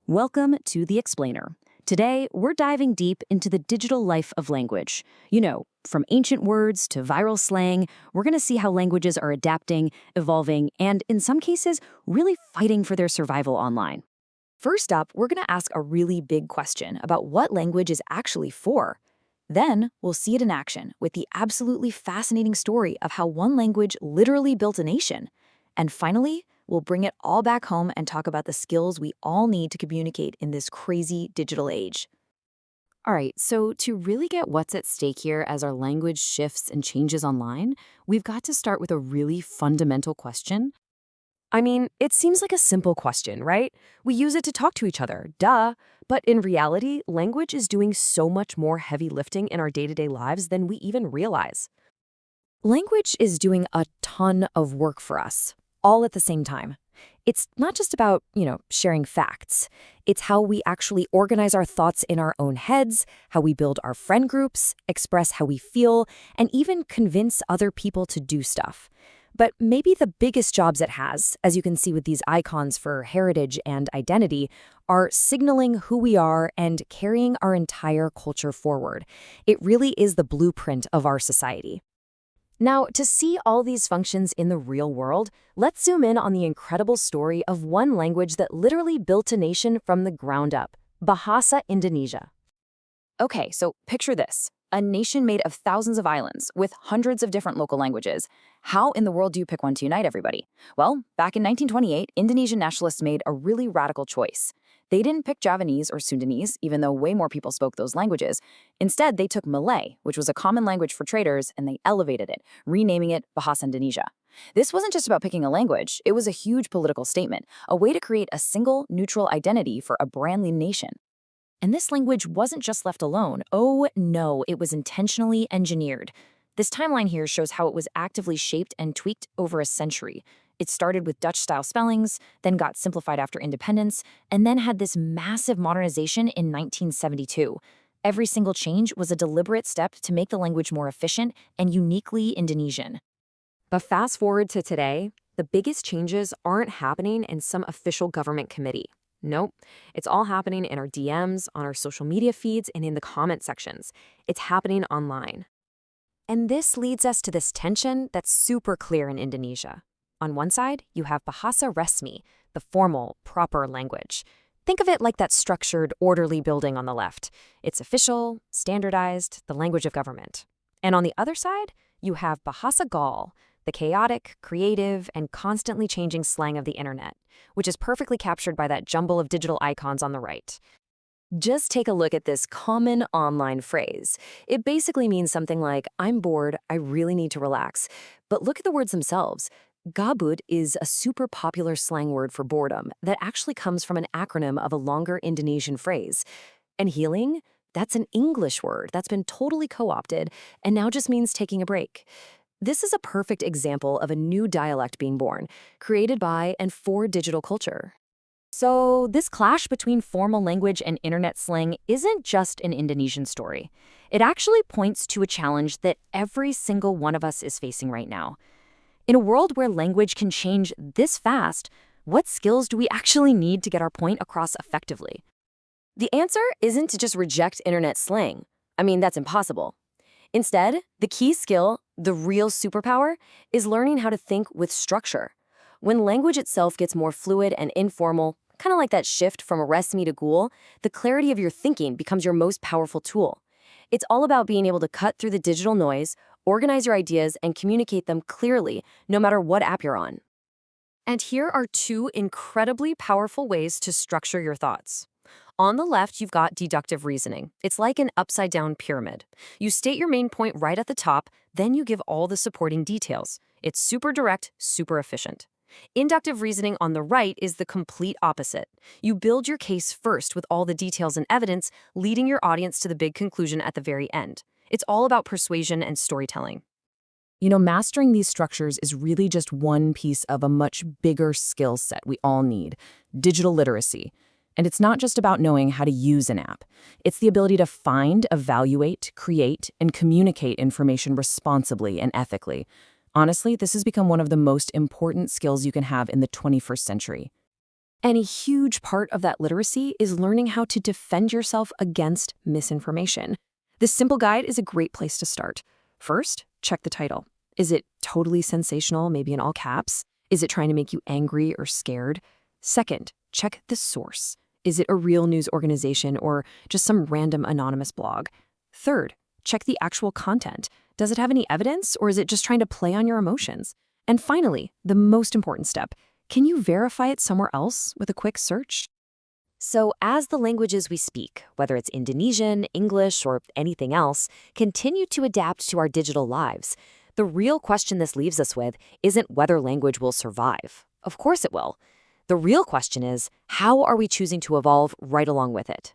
Welcome to The Explainer. Today, we're diving deep into the digital life of language. From ancient words to viral slang, we're going to see how languages are adapting, evolving, and in some cases, really fighting for their survival online. First up, we're going to ask a really big question about what language is actually for. Then, we'll see it in action with the absolutely fascinating story of how one language literally built a nation. And finally, we'll bring it all back home and talk about the skills we all need to communicate in this crazy digital age. All right, so to really get what's at stake here as our language shifts and changes online, we've got to start with a really fundamental question. I mean, it seems like a simple question, right? We use it to talk to each other, duh. But in reality, language is doing so much more heavy lifting in our day-to-day lives than we even realize. Language is doing a ton of work for us, all at the same time. It's not just about, sharing facts. It's how we actually organize our thoughts in our own heads, how we build our friend groups, express how we feel, and even convince other people to do stuff. But maybe the biggest jobs it has, as you can see with these icons for heritage and identity, are signaling who we are and carrying our entire culture forward. It really is the blueprint of our society. Now, to see all these functions in the real world, let's zoom in on the incredible story of one language that literally built a nation from the ground up, Bahasa Indonesia. Okay, so picture this. A nation made of thousands of islands with hundreds of different local languages. How in the world do you pick one to unite everybody? Well, back in 1928, Indonesian nationalists made a really radical choice. They didn't pick Javanese or Sundanese, even though way more people spoke those languages. Instead, they took Malay, which was a common language for traders, and they elevated it, renaming it Bahasa Indonesia. This wasn't just about picking a language, it was a huge political statement, a way to create a single, neutral identity for a brand new nation. And this language wasn't just left alone. Oh, no, it was intentionally engineered. This timeline here shows how it was actively shaped and tweaked over a century. It started with Dutch-style spellings, then got simplified after independence, and then had this massive modernization in 1972. Every single change was a deliberate step to make the language more efficient and uniquely Indonesian. But fast forward to today, the biggest changes aren't happening in some official government committee. Nope, it's all happening in our DMs, on our social media feeds, and in the comment sections. It's happening online. And this leads us to this tension that's super clear in Indonesia. On one side, you have Bahasa Resmi, the formal, proper language. Think of it like that structured, orderly building on the left. It's official, standardized, the language of government. And on the other side, you have Bahasa Gaul, the chaotic, creative, and constantly changing slang of the internet, which is perfectly captured by that jumble of digital icons on the right. Just take a look at this common online phrase. It basically means something like, I'm bored, I really need to relax. But look at the words themselves. Gabut is a super popular slang word for boredom that actually comes from an acronym of a longer Indonesian phrase. And healing? That's an English word that's been totally co-opted and now just means taking a break. This is a perfect example of a new dialect being born, created by and for digital culture. So this clash between formal language and internet slang isn't just an Indonesian story. It actually points to a challenge that every single one of us is facing right now. In a world where language can change this fast, what skills do we actually need to get our point across effectively? The answer isn't to just reject internet slang. I mean, that's impossible. Instead, the key skill, the real superpower, is learning how to think with structure. When language itself gets more fluid and informal, kind of like that shift from resmi to gul, the clarity of your thinking becomes your most powerful tool. It's all about being able to cut through the digital noise, organize your ideas, and communicate them clearly, no matter what app you're on. And here are two incredibly powerful ways to structure your thoughts. On the left, you've got deductive reasoning. It's like an upside-down pyramid. You state your main point right at the top, then you give all the supporting details. It's super direct, super efficient. Inductive reasoning on the right is the complete opposite. You build your case first with all the details and evidence, leading your audience to the big conclusion at the very end. It's all about persuasion and storytelling. Mastering these structures is really just one piece of a much bigger skill set we all need, digital literacy. And it's not just about knowing how to use an app. It's the ability to find, evaluate, create, and communicate information responsibly and ethically. Honestly, this has become one of the most important skills you can have in the 21st century. And a huge part of that literacy is learning how to defend yourself against misinformation. This simple guide is a great place to start. First, check the title. Is it totally sensational, maybe in all caps? Is it trying to make you angry or scared? Second, check the source. Is it a real news organization or just some random anonymous blog? Third, check the actual content. Does it have any evidence, or is it just trying to play on your emotions? And finally, the most important step, can you verify it somewhere else with a quick search? So as the languages we speak, whether it's Indonesian, English, or anything else, continue to adapt to our digital lives, the real question this leaves us with isn't whether language will survive. Of course it will. The real question is, how are we choosing to evolve right along with it?